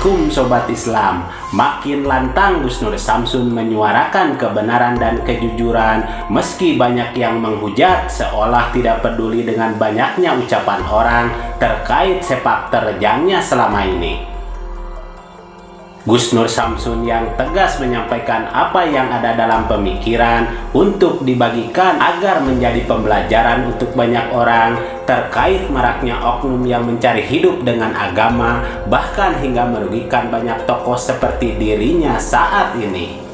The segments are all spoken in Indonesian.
Assalamualaikum Sobat Islam. Makin lantang Gus Nur Samsun menyuarakan kebenaran dan kejujuran meski banyak yang menghujat seolah tidak peduli dengan banyaknya ucapan orang terkait sepak terjangnya selama ini. Gus Nur Samsun yang tegas menyampaikan apa yang ada dalam pemikiran untuk dibagikan agar menjadi pembelajaran untuk banyak orang terkait maraknya oknum yang mencari hidup dengan agama, bahkan hingga merugikan banyak tokoh seperti dirinya saat ini.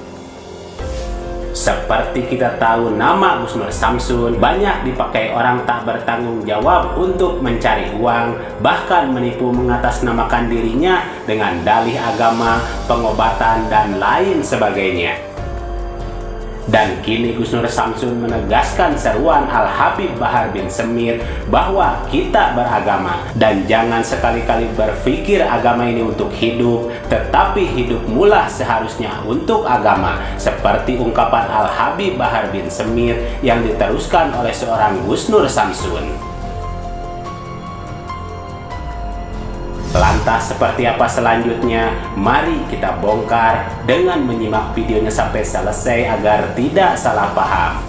Seperti kita tahu, nama Gus Nur Samsun banyak dipakai orang tak bertanggung jawab untuk mencari uang, bahkan menipu mengatasnamakan dirinya dengan dalih agama, pengobatan, dan lain sebagainya. Dan kini Gus Nur Samsun menegaskan seruan Al-Habib Bahar bin Smith bahwa kita beragama dan jangan sekali-kali berpikir agama ini untuk hidup, tetapi hidup mula seharusnya untuk agama, seperti ungkapan Al-Habib Bahar bin Smith yang diteruskan oleh seorang Gus Nur Samsun. Lantas seperti apa selanjutnya? Mari kita bongkar dengan menyimak videonya sampai selesai agar tidak salah paham.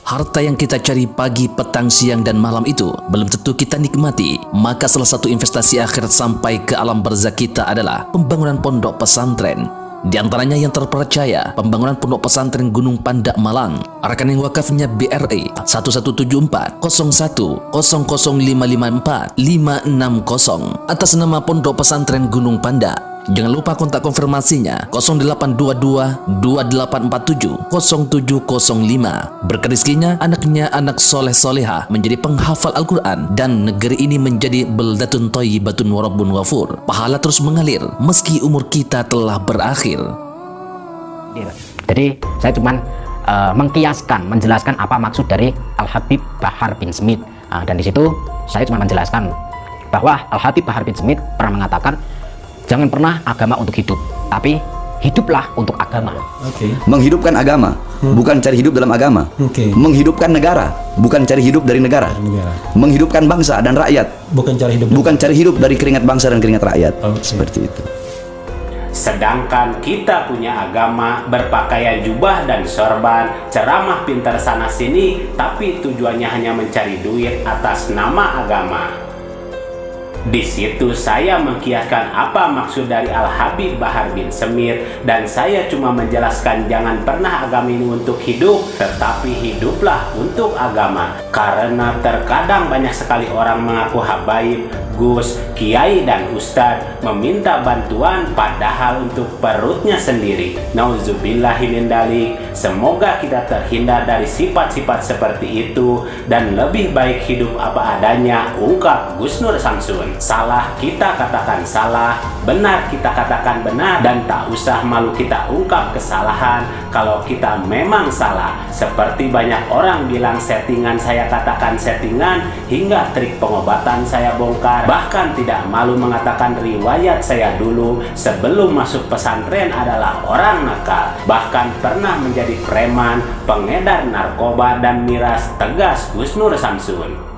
Harta yang kita cari pagi, petang, siang, dan malam itu belum tentu kita nikmati. Maka salah satu investasi akhirat sampai ke alam barzakh kita adalah pembangunan pondok pesantren. Di antaranya yang terpercaya, pembangunan pondok pesantren Gunung Panda Malang. Rekening wakafnya BRI 1174 01 00554 560 atas nama Pondok Pesantren Gunung Panda. Jangan lupa kontak konfirmasinya 0822 2847 0705. Berkah rezekinya anaknya anak soleh soleha menjadi penghafal Al-Quran dan negeri ini menjadi beldatun thayyibatun wa rabbun ghafur. Pahala terus mengalir meski umur kita telah berakhir. Jadi saya cuman mengkiaskan, menjelaskan apa maksud dari Al-Habib Bahar bin Smith. Dan di situ saya cuma menjelaskan bahwa Al-Habib Bahar bin Smith pernah mengatakan, jangan pernah agama untuk hidup, tapi hiduplah untuk agama. Menghidupkan agama, bukan cari hidup dalam agama. Menghidupkan negara, bukan cari hidup dari negara. Menghidupkan bangsa dan rakyat, bukan cari hidup dari keringat bangsa dan keringat rakyat. Seperti itu. Sedangkan kita punya agama, berpakaian jubah dan sorban, ceramah pintar sana sini, tapi tujuannya hanya mencari duit atas nama agama. Di situ saya mengkiaskan apa maksud dari Al-Habib Bahar bin Smith, dan saya cuma menjelaskan jangan pernah agama ini untuk hidup, tetapi hiduplah untuk agama. Karena terkadang banyak sekali orang mengaku habaib, gus, kiai, dan ustadz meminta bantuan padahal untuk perutnya sendiri. Nauzubillahi min dzalik. Semoga kita terhindar dari sifat-sifat seperti itu dan lebih baik hidup apa adanya, ungkap Gus Nur Samsun. Salah kita katakan salah, benar kita katakan benar, dan tak usah malu kita ungkap kesalahan kalau kita memang salah. Seperti banyak orang bilang settingan, saya katakan settingan, hingga trik pengobatan saya bongkar. Bahkan tidak malu mengatakan riwayat saya dulu sebelum masuk pesantren adalah orang nakal, bahkan pernah menjadi preman, pengedar narkoba dan miras, tegas Gus Nur Samsun.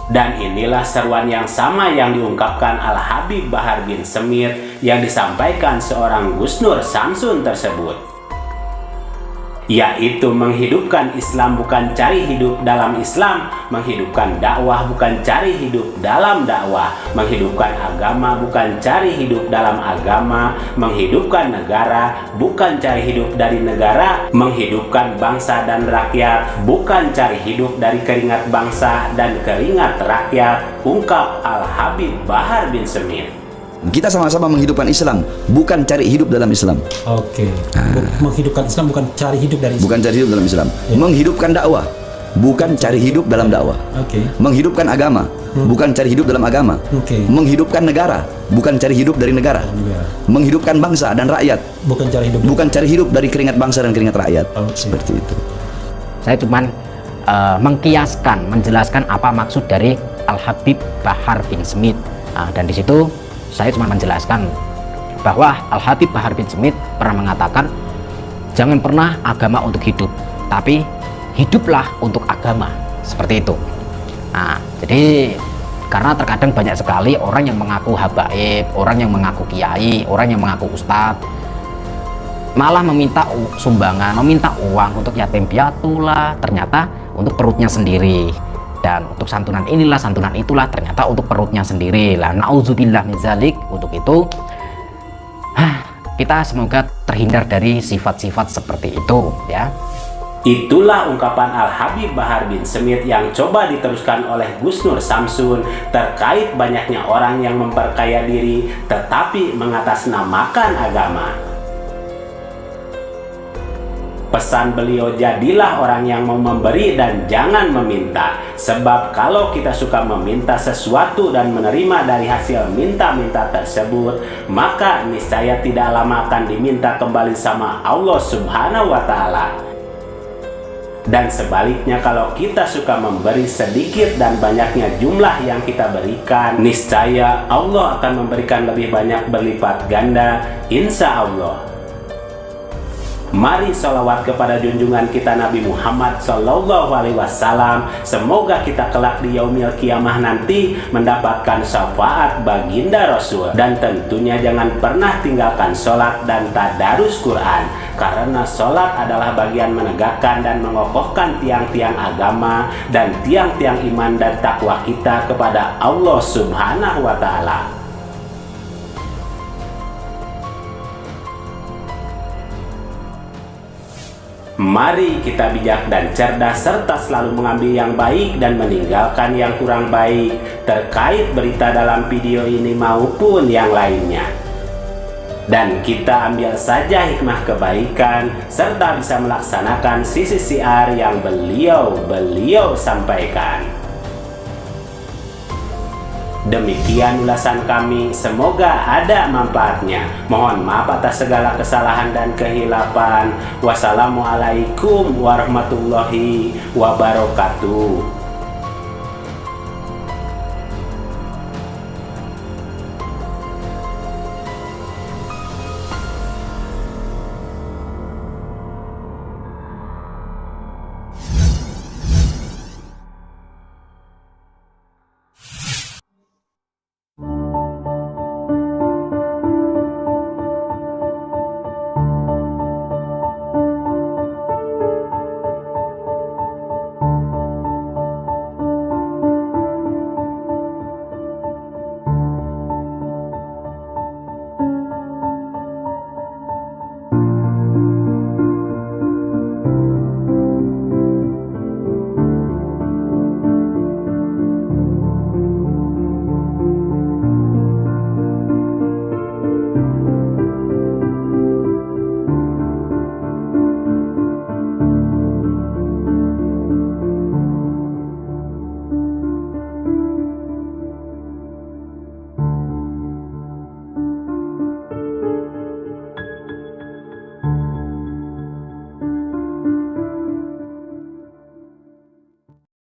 Dan inilah seruan yang sama yang diungkapkan Al-Habib Bahar bin Smith yang disampaikan seorang Gus Nur Samsun tersebut, yaitu menghidupkan Islam bukan cari hidup dalam Islam, menghidupkan dakwah bukan cari hidup dalam dakwah, menghidupkan agama bukan cari hidup dalam agama, menghidupkan negara bukan cari hidup dari negara, menghidupkan bangsa dan rakyat bukan cari hidup dari keringat bangsa dan keringat rakyat, ungkap Al-Habib Bahar bin Smith. Kita sama-sama menghidupkan Islam, bukan cari hidup dalam Islam. Menghidupkan Islam bukan cari hidup dari Islam. Bukan cari hidup dalam Islam. Menghidupkan dakwah, bukan cari hidup dalam dakwah. Menghidupkan agama, bukan cari hidup dalam agama. Menghidupkan negara, bukan cari hidup dari negara. Menghidupkan bangsa dan rakyat, bukan cari hidup dari keringat bangsa dan keringat rakyat. Seperti itu. Saya cuman mengkiaskan, menjelaskan apa maksud dari Al-Habib Bahar bin Smith. Dan di situ saya cuma menjelaskan bahwa Al-Habib Bahar bin Smith pernah mengatakan, jangan pernah agama untuk hidup, tapi hiduplah untuk agama. Seperti itu. Jadi Karena terkadang banyak sekali orang yang mengaku habaib, orang yang mengaku kiai, orang yang mengaku ustadz, malah meminta sumbangan, meminta uang untuk yatim piatu lah, ternyata untuk perutnya sendiri. Dan untuk santunan inilah, santunan itulah, ternyata untuk perutnya sendiri lah. Nauzubillah min zalik. Untuk itu kita semoga terhindar dari sifat-sifat seperti itu ya. Itulah ungkapan Al-Habib Bahar bin Smith yang coba diteruskan oleh Gus Nur Samsun terkait banyaknya orang yang memperkaya diri tetapi mengatasnamakan agama. Pesan beliau, jadilah orang yang mau memberi dan jangan meminta. Sebab kalau kita suka meminta sesuatu dan menerima dari hasil minta-minta tersebut, maka niscaya tidak lama akan diminta kembali sama Allah Subhanahu wa Ta'ala. Dan sebaliknya, kalau kita suka memberi sedikit dan banyaknya jumlah yang kita berikan, niscaya Allah akan memberikan lebih banyak berlipat ganda, insya Allah. Mari sholawat kepada junjungan kita Nabi Muhammad Sallallahu Alaihi Wasallam. Semoga kita kelak di yaumil kiamah nanti mendapatkan syafaat baginda Rasul. Dan tentunya jangan pernah tinggalkan sholat dan tadarus Quran, karena sholat adalah bagian menegakkan dan mengokohkan tiang-tiang agama dan tiang-tiang iman dan takwa kita kepada Allah Subhanahu wa Ta'ala. Mari kita bijak dan cerdas serta selalu mengambil yang baik dan meninggalkan yang kurang baik terkait berita dalam video ini maupun yang lainnya. Dan kita ambil saja hikmah kebaikan serta bisa melaksanakan sisi siar yang beliau sampaikan. Demikian ulasan kami, semoga ada manfaatnya. Mohon maaf atas segala kesalahan dan kehilapan. Wassalamualaikum warahmatullahi wabarakatuh.